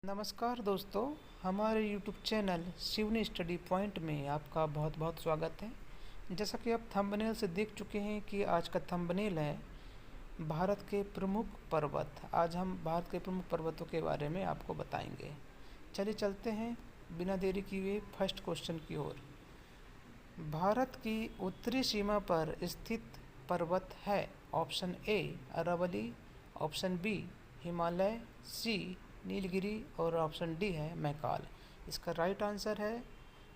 नमस्कार दोस्तों, हमारे YouTube channel Shivani study point में आपका बहुत बहुत स्वागत है। जैसा कि आप थंबनेल से देख चुके हैं कि आज का थंबनेल है भारत के प्रमुख पर्वत। आज हम भारत के प्रमुख पर्वतों के बारे में आपको बताएंगे। चलिए चलते हैं बिना देरी किए फर्स्ट क्वेश्चन की ओर। भारत की उत्तरी सीमा पर स्थित पर्वत है। Option A Aravalli, option B Himalaya, C Nilgiri और ऑप्शन डी है मैकाल। इसका राइट आंसर है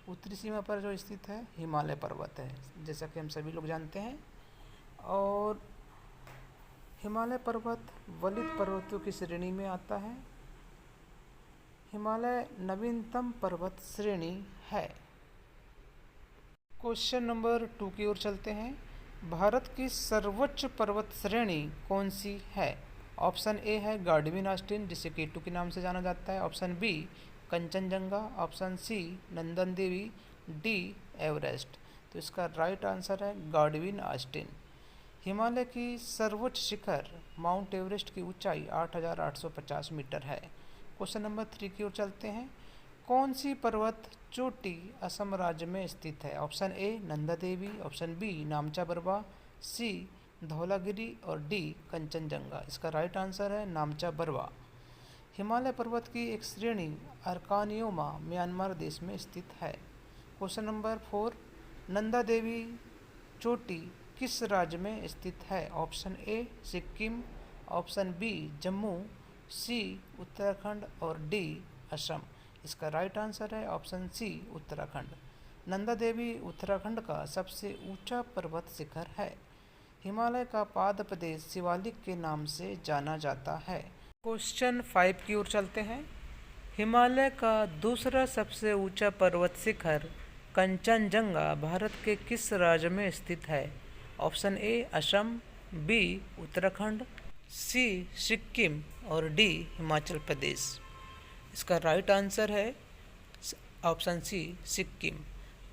उत्तरी सीमा पर जो स्थित है हिमालय पर्वत है, जैसा कि हम सभी लोग जानते हैं। और हिमालय पर्वत वलित पर्वतों की श्रेणी में आता है। हिमालय नवीनतम पर्वत श्रेणी है। क्वेश्चन नंबर 2 की ओर चलते हैं। भारत की सर्वोच्च पर्वत श्रेणी कौन सी है? ऑप्शन ए है गार्डविन ऑस्टिन, जिसे K2 के नाम से जाना जाता है। Option B Kanchenjunga, option C Nandan Devi, D Everest. तो इसका राइट आंसर है गार्डविन ऑस्टिन। हिमालय की सर्वोच्च शिखर माउंट एवरेस्ट की ऊंचाई 8,850 मीटर है। क्वेश्चन नंबर 3 की ओर चलते हैं। कौन सी पर्वत चोटी असम राज्य में स्थित है? Option A Nanda Devi, option B Namcha Barwa, C Dhaulagiri और डी कंचनजंगा। इसका राइट आंसर है नामचा बरवा। हिमालय पर्वत की एक श्रेणी अर्कानियोमा म्यांमार देश में स्थित है। क्वेश्चन नंबर 4, नंदा देवी चोटी किस राज्य में स्थित है? Option A Sikkim, option B Jammu, C Uttarakhand और डी असम। इसका राइट आंसर है ऑप्शन सी उत्तराखंड। नंदा देवी उत्तराखंड का सबसे ऊंचा पर्वत शिखर है। हिमालय का पाद प्रदेश शिवालिक के नाम से जाना जाता है। क्वेश्चन 5 की ओर चलते हैं। हिमालय का दूसरा सबसे ऊंचा पर्वत शिखर कंचनजंगा भारत के किस राज्य में स्थित है? Option A Assam, B Uttarakhand, C Sikkim और डी हिमाचल प्रदेश। इसका राइट आंसर है ऑप्शन सी सिक्किम।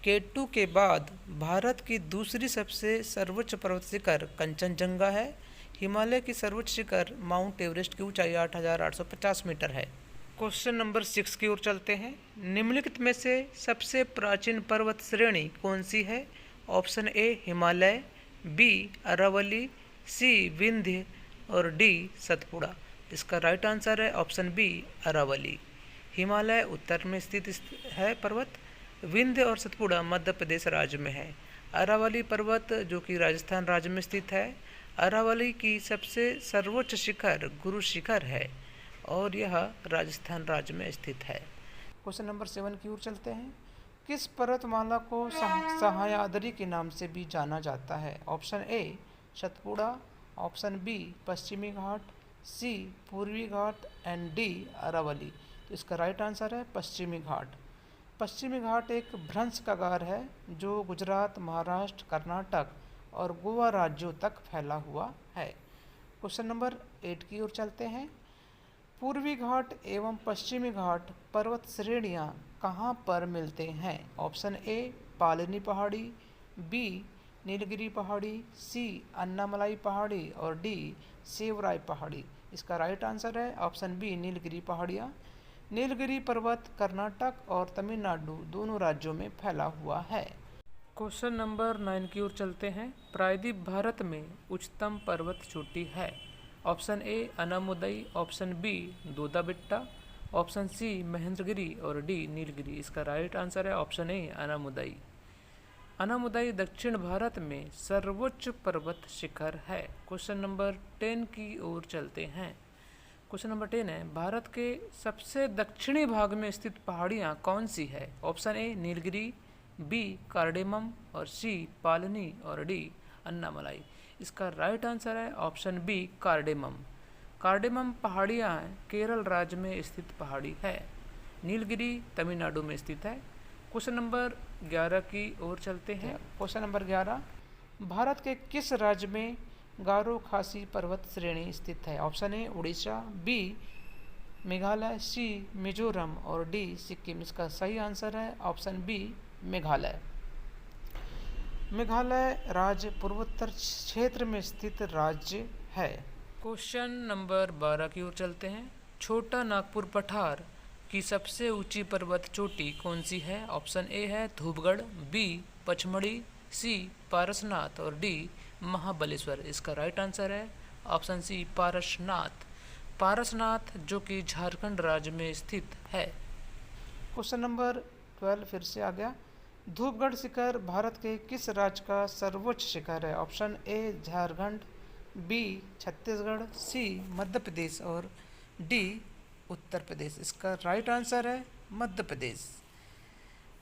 K2 के बाद भारत की दूसरी सबसे सर्वोच्च पर्वत शिखर कंचनजंगा है। हिमालय की सर्वोच्च शिखर माउंट एवरेस्ट की ऊंचाई 8,850 मीटर है। क्वेश्चन नंबर 6 की ओर चलते हैं। निम्नलिखित में से सबसे प्राचीन पर्वत श्रेणी कौन सी है? Option A Himalaya, B Aravalli, C Vindhya और डी सतपुड़ा। इसका राइट आंसर है ऑप्शन बी अरावली। हिमालय उत्तर में स्थित है पर्वत। विंध्य और सतपुड़ा मध्य प्रदेश राज्य में है। अरावली पर्वत जो कि राजस्थान राज्य में स्थित है। अरावली की सबसे सर्वोच्च शिखर गुरु शिखर है और यह राजस्थान राज्य में स्थित है। क्वेश्चन नंबर 7 की ओर चलते हैं। किस पर्वतमाला को सह्याद्री के नाम से भी जाना जाता है? Option A Satpura, option B पश्चिमी घाट, सी पूर्वी घाट एंड डी अरावली। तो इसका राइट आंसर है पश्चिमी घाट। पश्चिमी घाट एक भ्रंश कगार है जो गुजरात, महाराष्ट्र, कर्नाटक और गोवा राज्यों तक फैला हुआ है। क्वेश्चन नंबर 8 की ओर चलते हैं। पूर्वी घाट एवं पश्चिमी घाट पर्वत श्रेणियाँ कहाँ पर मिलते हैं? ऑप्शन ए पालनी पहाड़ी, बी नीलगिरी पहाड़ी, सी अन्नामलाई पहाड़ी और डी सेवराय पहाड़ी। इसका राइट आंसर है ऑप्शन बी नीलगिरी पहाड़ियाँ। नीलगिरी पर्वत कर्नाटक और तमिलनाडु दोनों राज्यों में फैला हुआ है। क्वेश्चन नंबर 9 की ओर चलते हैं। प्रायद्वीप भारत में उच्चतम पर्वत चोटी है। Option A Anamudi, option B Doda Betta, option C Mahendragiri और डी नीलगिरी। इसका राइट आंसर है ऑप्शन ए अनामुदई। अनामुदई दक्षिण भारत में सर्वोच्च पर्वत शिखर है। क्वेश्चन नंबर 10 की ओर चलते हैं। क्वेश्चन नंबर 10 है, भारत के सबसे दक्षिणी भाग में स्थित पहाड़ियाँ कौन सी है? Option A Nilgiri, B cardamom और सी पालनी और डी अन्नामलाई। इसका राइट आंसर है ऑप्शन बी कार्डेमम। कार्डेमम पहाड़ियाँ केरल राज्य में स्थित पहाड़ी है। नीलगिरी तमिलनाडु में स्थित है। क्वेश्चन नंबर 11 की ओर चलते हैं। क्वेश्चन नंबर 11, भारत के किस राज्य में गारो खासी पर्वत श्रेणी स्थित है? Option A Orissa, B Meghalaya, C Mizoram और डी सिक्किम। इसका सही आंसर है ऑप्शन बी मेघालय। मेघालय राज्य पूर्वोत्तर क्षेत्र में स्थित राज्य है। क्वेश्चन नंबर 12 की ओर चलते हैं। छोटा नागपुर पठार की सबसे ऊंची पर्वत चोटी कौन सी है? ऑप्शन ए है धूपगढ़, बी पचमढ़ी, सी पारसनाथ और डी महाबलेश्वर। इसका राइट आंसर है ऑप्शन सी पारसनाथ। पारसनाथ जो कि झारखंड राज्य में स्थित है। क्वेश्चन नंबर 12 फिर से आ गया। धूपगढ़ शिखर भारत के किस राज्य का सर्वोच्च शिखर है? Option A Jharkhand, B Chhattisgarh, C Madhya Pradesh और डी उत्तर प्रदेश। इसका राइट आंसर है मध्य प्रदेश।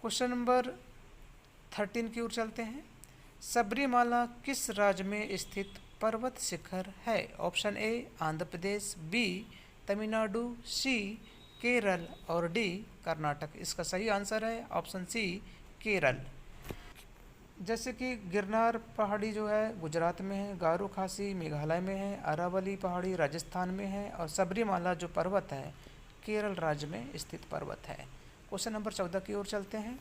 क्वेश्चन नंबर 13 की ओर चलते हैं। सबरीमाला किस राज्य में स्थित पर्वत शिखर है? Option A Andhra Pradesh, B Tamil Nadu, C Kerala और डी कर्नाटक। इसका सही आंसर है ऑप्शन सी केरल। जैसे कि गिरनार पहाड़ी जो है गुजरात में है, गारो खासी मेघालय में है, अरावली पहाड़ी राजस्थान में है और सबरीमाला जो पर्वत है केरल राज्य में स्थित पर्वत है। क्वेश्चन नंबर 14 की ओर चलते हैं।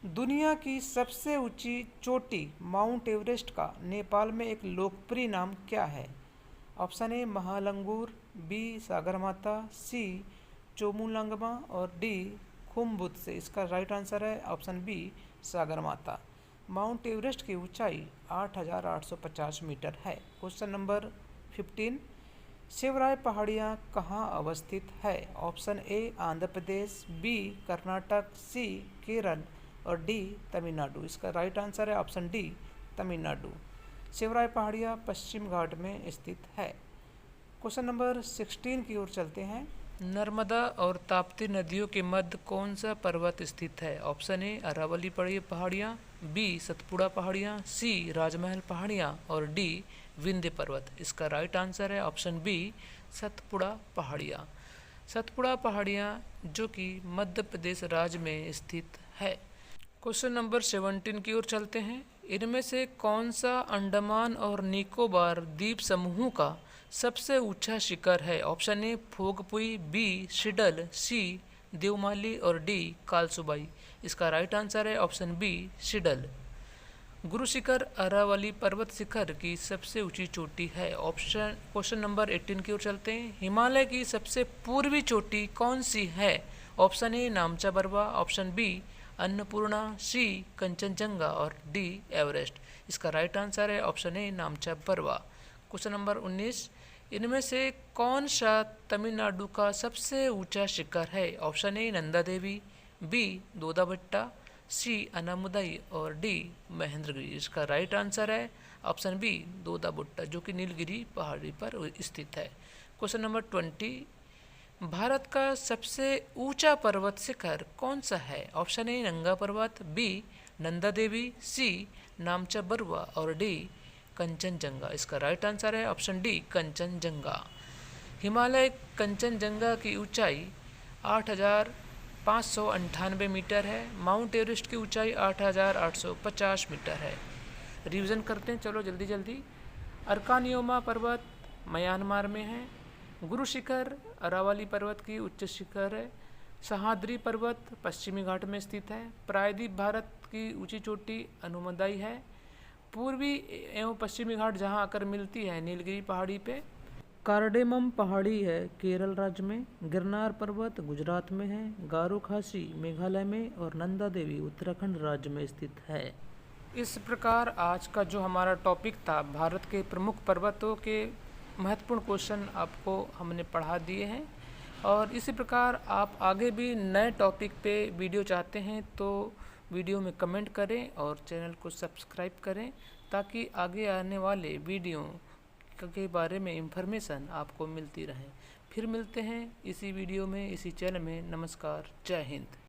दुनिया की सबसे ऊंची चोटी माउंट एवरेस्ट का नेपाल में एक लोकप्रिय नाम क्या है? Option A Mahalangur, B Sagarmatha, C Chomolungma और डी खुम्बुत्से। इसका राइट आंसर है option B Sagarmatha. Mount Everest की ऊंचाई 8,850 मीटर है। Question number 15। शिवराय पहाड़ियाँ कहाँ अवस्थित है? Option A Andhra Pradesh, B Karnataka, C Kerala और डी तमिलनाडु। इसका राइट आंसर है ऑप्शन डी तमिलनाडु। शिवराय पहाड़ियाँ पश्चिम घाट में स्थित है। क्वेश्चन नंबर 16 की ओर चलते हैं। नर्मदा और ताप्ती नदियों के मध्य कौन सा पर्वत स्थित है? ऑप्शन ए अरावली पहाड़ियाँ, बी सतपुड़ा पहाड़ियाँ, सी राजमहल पहाड़ियाँ और डी विंध्य पर्वत। इसका राइट आंसर है ऑप्शन बी सतपुड़ा पहाड़ियाँ। सतपुड़ा पहाड़ियाँ जो कि मध्य प्रदेश राज्य में स्थित है। क्वेश्चन नंबर 17 की ओर चलते हैं। इनमें से कौन सा अंडमान और निकोबार द्वीप समूह का सबसे ऊंचा शिखर है? ऑप्शन ए फोगपुई, बी शिडल, सी देवमाली और डी कालसुबाई। इसका राइट आंसर है ऑप्शन बी शिडल। गुरु शिखर अरावली पर्वत शिखर की सबसे ऊंची चोटी है। क्वेश्चन नंबर 18 की ओर चलते हैं। हिमालय की सबसे पूर्वी चोटी कौन सी है? Option A Namcha Barwa, option B Annapurna, C Kanchenjunga और डी एवरेस्ट। इसका राइट आंसर है option A Namcha Barwa. Question number 19। इनमें से कौन सा तमिलनाडु का सबसे ऊंचा शिखर है? Option A Nanda Devi, B Doddabetta, C Anamudi और डी महेंद्रगिरी। इसका राइट आंसर है ऑप्शन बी दोदाबट्टा जो कि नीलगिरी पहाड़ी पर स्थित है। Question number 20। भारत का सबसे ऊंचा पर्वत शिखर कौन सा है? ऑप्शन ए नंगा पर्वत, बी नंदा देवी, सी नामचा बरुआ और डी कंचनजंगा। इसका राइट आंसर है ऑप्शन डी कंचनजंगा। हिमालय कंचनजंगा की ऊंचाई 8,598 मीटर है। माउंट एवरेस्ट की ऊंचाई 8,850 मीटर है। रिवीजन करते हैं चलो जल्दी जल्दी। अर्कानियोमा पर्वत म्यांमार में है। गुरु शिखर अरावली पर्वत की उच्च शिखर है। सह्याद्री पर्वत पश्चिमी घाट में स्थित है। प्रायद्वीप भारत की ऊंची चोटी अनुमदाई है। पूर्वी एवं पश्चिमी घाट जहां आकर मिलती है नीलगिरी पहाड़ी पे। कार्डेमम पहाड़ी है केरल राज्य में। गिरनार पर्वत गुजरात में है। गारो खासी मेघालय में और नंदा देवी उत्तराखंड राज्य में स्थित है। इस प्रकार आज का जो हमारा टॉपिक था भारत के प्रमुख पर्वतों के महत्वपूर्ण क्वेश्चन आपको हमने पढ़ा दिए हैं। और इसी प्रकार आप आगे भी नए टॉपिक पे वीडियो चाहते हैं तो वीडियो में कमेंट करें और चैनल को सब्सक्राइब करें ताकि आगे आने वाले वीडियो के बारे में इंफॉर्मेशन आपको मिलती रहे। फिर मिलते हैं इसी वीडियो में इसी चैनल में। नमस्कार, जय हिंद।